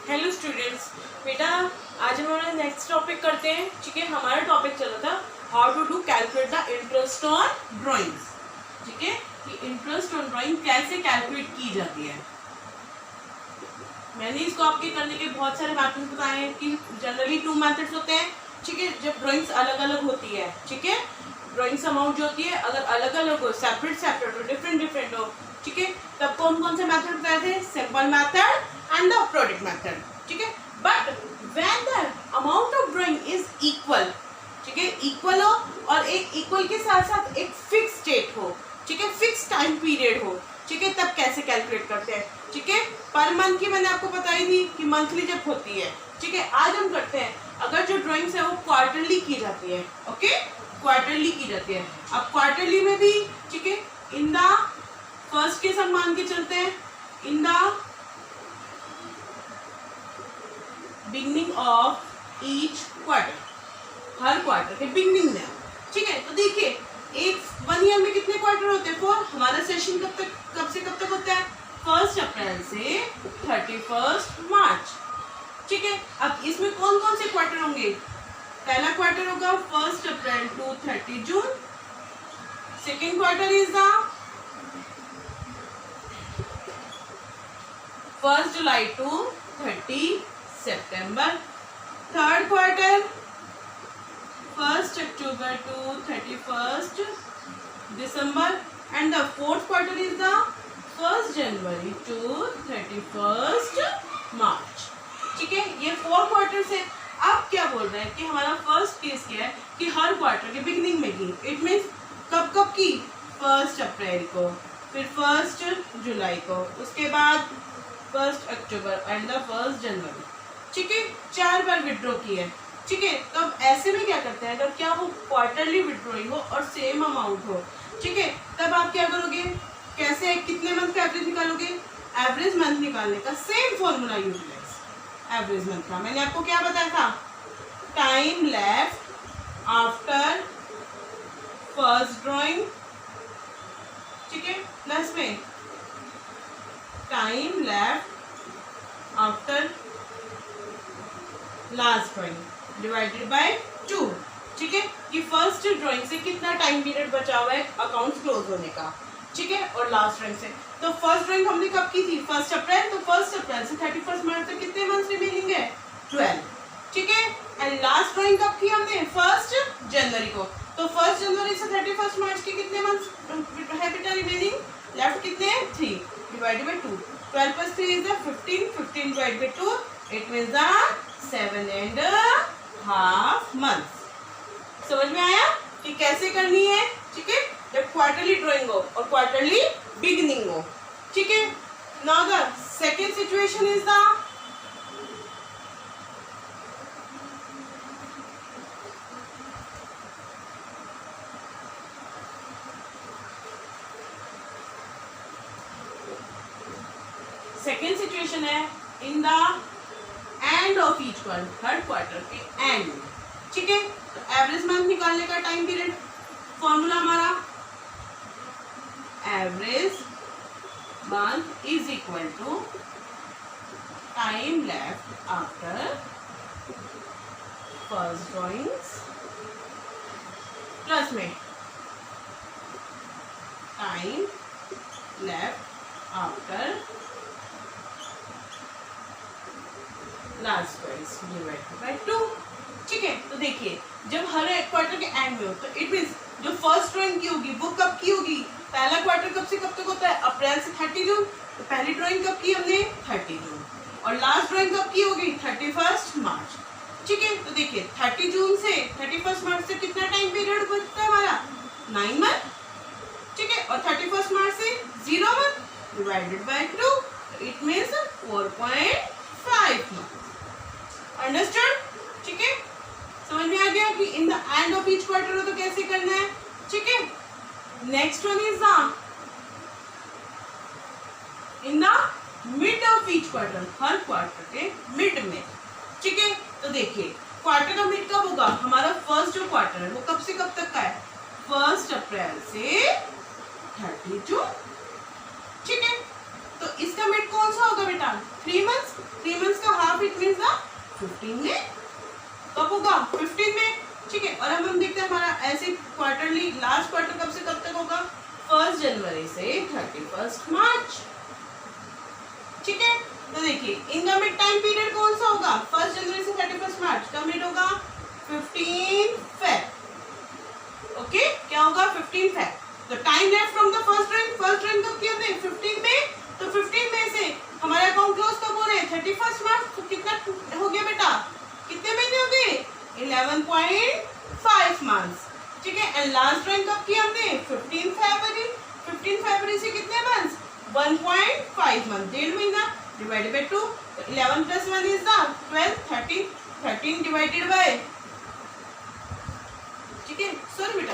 Hello students, बेटा आज हम हमारा नेक्स्ट टॉपिक करते हैं। ठीक है, हमारा टॉपिक चला था how to do calculate the interest on drawings. ठीक है, कि इंटरेस्ट ऑन ड्राइंग कैसे कैलकुलेट की जाती है। मैंने इसको आपके करने के बहुत सारे मेथड्स बताए हैं कि जनरली 2 मेथड्स होते हैं। ठीक है, जब ड्राइंग्स अलग अलग होती है, ठीक है, ड्राइंग्स अमाउंट जो होती है अगर अलग अलग हो, सेपरेट हो, डिफरेंट हो, ठीक है, तब कौन से मेथड बताए थे? Simple method and the product method. ठीक है, but when the amount of drawing is equal, ठीक है, इक्वल हो और एक इक्वल के साथ साथ एक फिक्स डेट हो, ठीक है, फिक्स टाइम पीरियड हो, ठीक है, तब कैसे कैलकुलेट करते हैं। ठीक है, पर मंथ की मैंने आपको बताई थी कि मंथली जब होती है। ठीक है, आज हम करते हैं अगर जो ड्राइंग्स है वो क्वार्टरली की जाती है। ओके, क्वार्टरली की जाती है। अब क्वार्टरली में भी, ठीक है, इन द फर्स्ट केस हम मान के चलते हैं in the beginning of each quarter, हर क्वार्टर के बिगनिंग में। ठीक है, तो देखिए एक 1 ईयर में कितने क्वार्टर होते हैं? 4। हमारा सेशन कब से कब तक होता है? 1 अप्रैल से 31 मार्च। ठीक है, अब इसमें कौन कौन से क्वार्टर होंगे? पहला क्वार्टर होगा 1 April to 30 June. Second quarter is the 1 July to 30 September. Third quarter 1 October to 31 December and the fourth quarter is the 1 January to 31 March. ठीक है, ये 4 क्वार्टर्स है। अब क्या बोल रहे हैं कि हमारा फर्स्ट केस क्या है कि हर क्वार्टर के बिगनिंग में की। इट मीन्स कब कब की? 1 अप्रैल को, फिर 1 जुलाई को, उसके बाद 1 अक्टूबर एंड द 1 जनवरी। ठीक है, 4 बार विड्रॉ की है। ठीक है, तो अब ऐसे में क्या करते हैं, अगर क्या हो क्वार्टरली विड्रॉइंग हो और सेम अमाउंट हो, ठीक है, तब आप क्या करोगे? कैसे, कितने मंथ का एवरेज निकालोगे? एवरेज मंथ निकालने का same formula utilise average month का। मैंने आपको क्या बताया था? Time left after first drawing, ठीक है, प्लस में time left after last drawing divided by 2। ठीक है, कि फर्स्ट ड्राइंग से कितना टाइम पीरियड बचा हुआ है अकाउंट क्लोज होने का। ठीक है, और लास्ट ड्राइंग से, तो फर्स्ट ड्राइंग हमने कब की थी? 1 अप्रैल, तो 1 अप्रैल से 31 मार्च तक कितने मंथ्स रिमेनिंग है? 12। ठीक है, एंड लास्ट ड्राइंग कब की हमने? 1 जनवरी को, तो 1 जनवरी से 31 मार्च के कितने मंथ्स है बेटा रिमेनिंग? लेफ्ट कितने हैं? 3 divided by 2। 12 + 3 is 15, 15 divided by 2, it means the 7.5 months. समझ में आया कि कैसे करनी है? ठीक है, जब क्वार्टरली ड्राइंग हो और क्वार्टरली बिगनिंग हो। ठीक है, now the second situation is the second situation है in the end of each quarter, हर क्वार्टर के एंड में। ठीक है, तो एवरेज मंथ निकालने का टाइम पीरियड फॉर्मूला हमारा average month is equal to time left after first drawings plus में time left after last drawings divided by 2। ठीक है, तो देखिए जब हर एक क्वार्टर के एंड में हो तो इट मीन्स जो फर्स्ट ड्राइंग की होगी वो कब की होगी? पहला क्वार्टर कब से कब तक होता है? अप्रैल से 30 जून। तो पहली ड्राइंग कब की हमने? 30 जून। और लास्ट ड्राइंग कब की होगी? 31 मार्च। ठीक है, तो देखिए 30 जून से 31 मार्च से कितना टाइम पीरियड बचता है हमारा? 9 मंथ। ठीक है, और 31 मार्च से 0 month divided by 2, it means 4.5 month. Understood? ठीक है, समझ में आ गया कि इन the end of each quarter हो तो कैसे करना है। ठीक है, next one is the in the mid of each quarter, हर क्वार्टर के मिड में। ठीक है, तो देखिए क्वार्टर का मिड कब होगा? हमारा फर्स्ट जो क्वार्टर है वो कब से कब तक का है? 1 अप्रैल से 30 जून। ठीक है, तो इसका मिड कौन सा होगा बेटा? 3 मंथ्स। 3 मंथ्स का हाफ 15 में। कब होगा? 15 में। ठीक है, और अब हम देखते हैं हमारा ऐसे क्वार्टरली लास्ट क्वार्टर कब से कब तक होगा? 1 जनवरी से 31 मार्च। ठीक है, तो देखिए इनका मिड टाइम पीरियड कौन सा होगा? 1 जनवरी से 31 मार्च का मिड होगा 15 फेब। ओके, क्या होगा? 15 फेब। तो time left from the first drawing कब किया हमने? 15 में। तो 15 में से हमारा अकाउंट क्लोज कब हो रहे हैं? 31 मार्च। तो कितना हो गया बेटा? कितने महीने हो गए? 11.5 मंथ्स। ठीक है, एंड लास्ट ड्राइंग कब किया हमने? 15 फरवरी। 15 फरवरी से कितने मंथ्स? 1.5 मंथ, 1.5 महीना, डिवाइडेड बाय 2। तो 11 plus 1 is the 12, 13, 13 divided by, ठीक है, सॉरी बेटा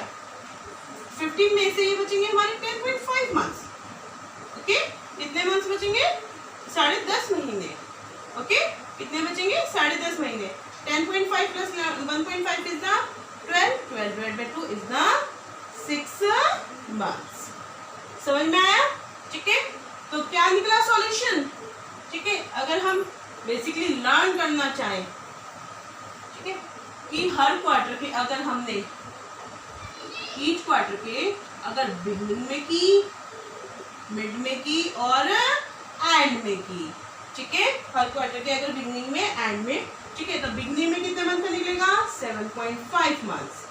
15 में से ये बचेंगे हमारे 10.5 मंथ्स। ओके, कितने मंथ्स बचेंगे? 10.5 महीने। ओके, कितने बचेंगे? 10.5 महीने। 10.5 plus 1.5 is the 12, 12 divided by 2 is the 6 months. समझ में आया? ठीक है, तो क्या निकला सॉल्यूशन? ठीक है, अगर हम बेसिकली लर्न करना चाहें, ठीक है, कि हर क्वार्टर के अगर हमने ईच क्वार्टर के अगर बिगिनिंग में की, मिड में की और एंड में की, ठीक है, हर क्वार्टर के अगर बिगिनिंग में एंड में, ठीक है, तो बिगिनिंग में कितने मंथ का निकलेगा? 7.5 मंथ्स।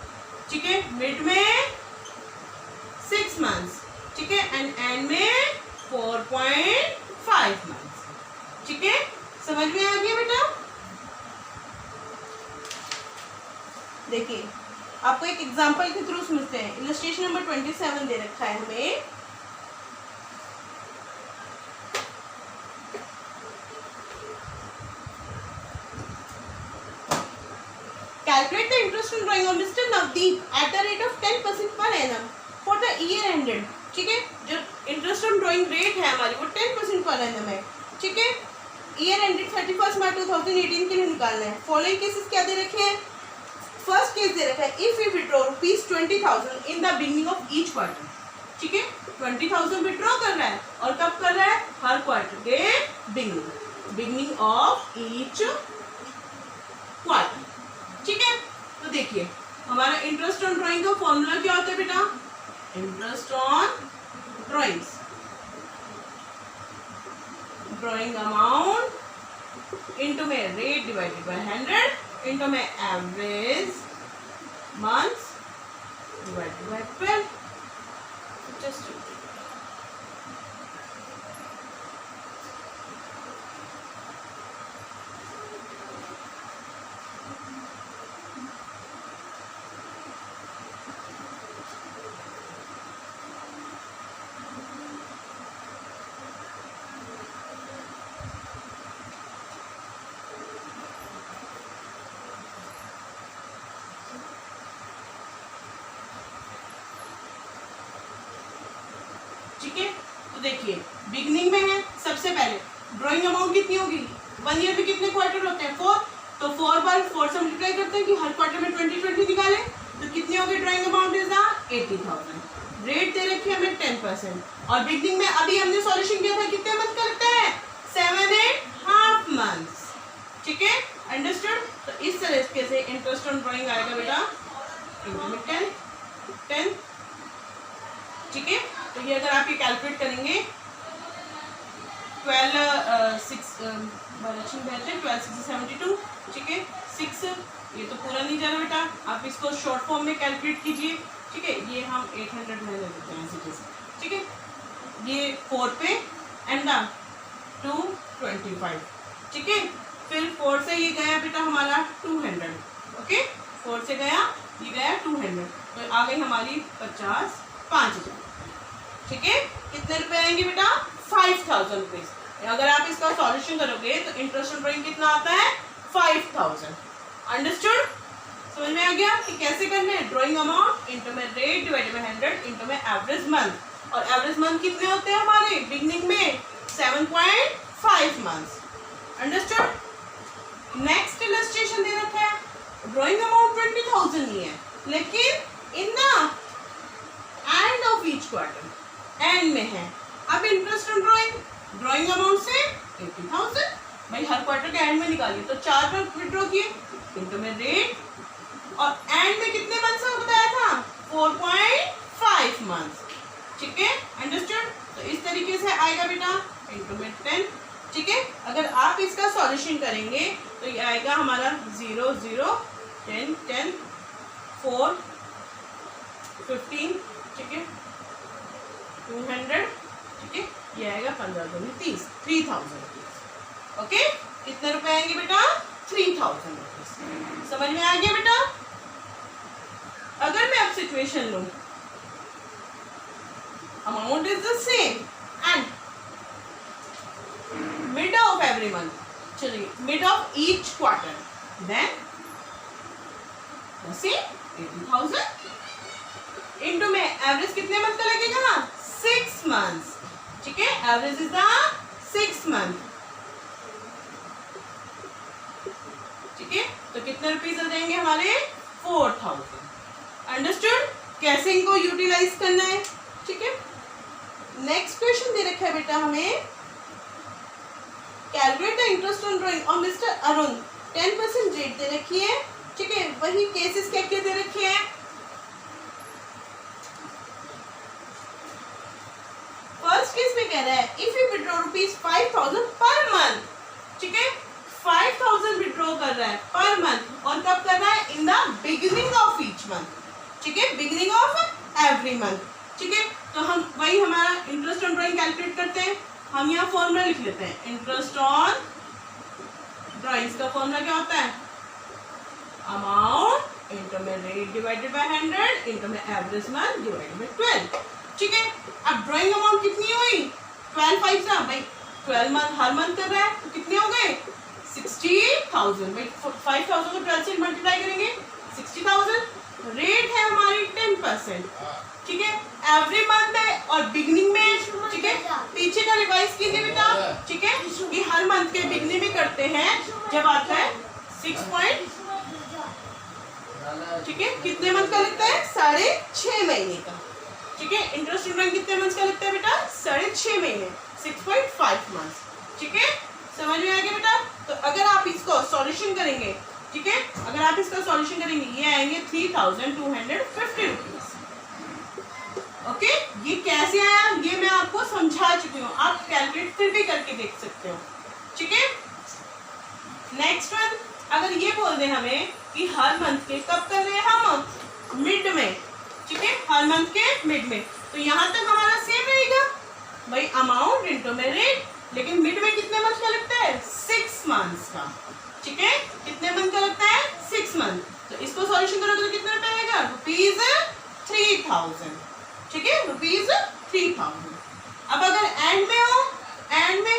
ठीक है, मिड में 6 मंथ्स, ठीक है, एंड एंड में 4.5 मंथ्स। ठीक है, समझ में आ गया बेटा? देखिए आपको एक एग्जांपल के थ्रू समझते हैं। इलस्ट्रेशन नंबर 27 दे रखा है हमें। Calculate the interest on drawing of Mr. Navdeep at the rate of 10% per annum for the year ended। ठीक है, जो इंटरेस्ट ऑन ड्राइंग रेट है हमारी वो 10% पर एनम है। ठीक है, ईयर एंडेड 31 मार्च 2018 के लिए निकालना है। फॉलोइंग केसेस क्या दे रखे हैं? फर्स्ट केस दे रखा है, if you withdraw ₹20,000 in the beginning of each quarter. ठीक है, 20,000 विड्रॉ कर रहा है और कब कर रहा है? हर क्वार्टर के बिगिनिंग ऑफ ईच क्वार्टर। ठीक है, तो देखिए हमारा इंटरेस्ट ऑन ड्राइंग का फॉर्मूला क्या होता है बेटा? Interest on drawing amount into में रेट डिवाइडेड बाय 100 इंटू में average months divided by 12। Just ठीक है, तो देखिए बिगनिंग में है सबसे पहले ड्राइंग अमाउंट कितनी होगी? 1 ईयर में कितने क्वार्टर होते हैं? 4। तो 4 बार 4 से मल्टीप्लाई करते हैं कि हर क्वार्टर में 20 निकाले, तो कितनी होगी ड्राइंग अमाउंट? इज 80,000। रेट दे रखी है हमें 10%। और बिगनिंग में अभी हमने सॉल्यूशन किया था, कितने मंथ का लगता है? 7.5 मंथ्स। ठीक है, अंडरस्टूड? तो इस तरीके से इंटरेस्ट ऑन ड्राइंग आएगा बेटा इंटू 10। ठीक है, तो ये अगर आप ये कैलकुलेट करेंगे 12 72, ठीक है, 6 ये तो पूरा नहीं जा रहा बेटा, आप इसको शॉर्ट फॉर्म में कैलकुलेट कीजिए। ठीक है, ये हम 800 में ले लेते हैं ऐसे। ठीक है, ये 4 पे एंड 225। ठीक है, फिर 4 से ये गया बेटा हमारा 200। ओके, 4 से गया ये गया 200, तो आ गई हमारी 50, 5,000। ठीक है, कितने रुपए आएंगे बेटा? 5,000 रुपीज। अगर आप इसका सॉल्यूशन करोगे तो इंटरेस्ट ऑन ड्राइंग कितना आता है? 5,000। अंडरस्टूड? समझ में आ गया कि कैसे करना है? ड्राइंग अमाउंट इंटू में रेट डिवाइडेड बाय 100 इंटू में एवरेज मंथ। और एवरेज मंथ कितने होते हैं हमारे बिगनिंग में? 7.5 मंथ्स। अंडरस्टूड? नेक्स्ट इलस्ट्रेशन दे रखा है, ड्राइंग अमाउंट 20,000 ही है, लेकिन इन the end of each quarter, and में है। अब इंटरेस्ट ऑन ड्राइंग अमाउंट से 80,000 भाई हर क्वार्टर के एंड में निकालिए, तो 4 पर विड्रॉ किए इनटू में रेट, और एंड में कितने मंथ्स का बताया था 4.5 मंथ्स, ठीक है, अंडरस्टूड। तो इस तरीके से आएगा बेटा इनटू में 10, ठीक है। अगर आप इसका सॉल्यूशन करेंगे तो ये आएगा हमारा 0 0 10 10 4 15, ठीक है, 200, ठीक है, ये आएगा 15 दूनी 30, 3000 रुपीज। ओके, कितने रुपए आएंगे बेटा 3000 रुपीज। समझ में आ गया बेटा। अगर मैं अब सिचुएशन लूं, amount is the same and mid of every month, चलिए mid of each quarter, then 80,000 into में एवरेज कितने मंथ का लगेगा 6 मंथ्स, ठीक है, एवरेज इज द 6 मंथ, ठीक है। तो कितने रुपीज आ जाएंगे हमारे 4000। अंडरस्टूड कैसे इनको यूटिलाइज करना है, ठीक है। नेक्स्ट क्वेश्चन दे रखा है बेटा हमें, calculate the interest on drawing और मिस्टर अरुण 10% रेट दे रखी है, ठीक है। वही केसेस क्या क्या दे रखे हैं, फर्स्ट केस में कह रहा है if you withdraw ₹5000 per month, ठीक है, 5000 विड्रॉ कर रहा है पर मंथ, और कब कर रहा है in the beginning of each month, ठीक है, बिगिनिंग ऑफ एवरी मंथ, ठीक है। तो हम वही हमारा इंटरेस्ट ऑन ड्राइंग कैलकुलेट करते हैं, हम यहाँ फॉर्मूला लिख लेते हैं, इंटरेस्ट ऑन ड्राइंग्स का फॉर्मूला क्या होता है, अमाउंट इंटू में रेट डिवाइडेड बाय 100 इंटू में एवरेज मंथ डिवाइडेड बाय 12, ठीक है। अब ड्राइंग अमाउंट कितनी हुई 12 5 ना भाई 12 मंथ हर मंथ कर रहा है, तो कितने हो गए 60,000, भाई 5000 को 12 से मल्टीप्लाई करेंगे 60,000, रेट है हमारी 10%, ठीक है, एवरी मंथ है और बिगनिंग में, ठीक है, पीछे का रिवाइज कीजिए बेटा, ठीक है, कि हर मंथ के बिगनिंग में करते हैं जब आता है 6 पॉइंट, ठीक है, कितने मंथ का लगता है 6.5 महीने का, ठीक है। इंटरेस्ट रिटर्न कितने मंथ का लगता है बेटा 6.5 महीने, 6.5 मंथ, ठीक है, समझ में आ गया बेटा। तो अगर आप इसको सॉल्यूशन करेंगे, ठीक है, अगर आप इसका सॉल्यूशन करेंगे ये आएंगे 3250 रुपीज, ओके। ये कैसे आया ये मैं आपको समझा चुकी हूँ, आप कैलकुलेट फिर भी करके देख सकते हो, ठीक है। नेक्स्ट वन, अगर ये बोल दे हमें कि हर मंथ के कब कर रहे हैं हम मिड में, ठीक है, हर मंथ के मिड में, तो यहाँ तक हमारा सेम रहेगा भाई अमाउंट इंटू में रेट, लेकिन मिड में कितने मंथ का लगता है 6 मंथ्स का, ठीक है, कितने मंथ का लगता है 6 मंथ, तो इसको सॉल्यूशन करोगे तो कितना रुपया आएगा ₹3000, ठीक है, ₹3000। अब अगर एंड में हो, एंड में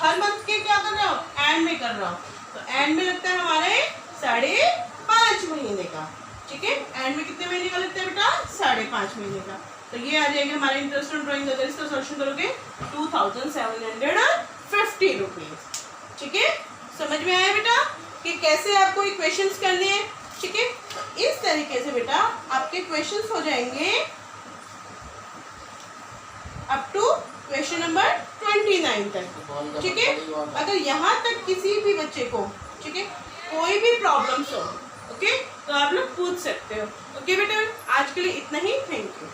हर मंथ के क्या कर रहे हो एंड में कर रहा हो, तो एंड में लगता है हमारे 5.5 महीने का, ठीक है, एंड में कितने महीने का लगता है बेटा 5.5 महीने का, तो ये आ जाएगा हमारे इंटरेस्ट ऑन ड्राइंग, अगर इसका सॉल्यूशन करोगे 2750 रुपीज, ठीक है। समझ में आया बेटा कि कैसे आपको इक्वेशंस करने हैं, ठीक है। इस तरीके से बेटा आपके क्वेश्चंस हो जाएंगे अप टू क्वेश्चन नंबर 29 तक, ठीक है। अगर यहाँ तक किसी भी बच्चे को, ठीक है, कोई भी प्रॉब्लम्स हो, ओके, तो आप लोग पूछ सकते हो, ओके बेटा। आज के लिए इतना ही, थैंक यू।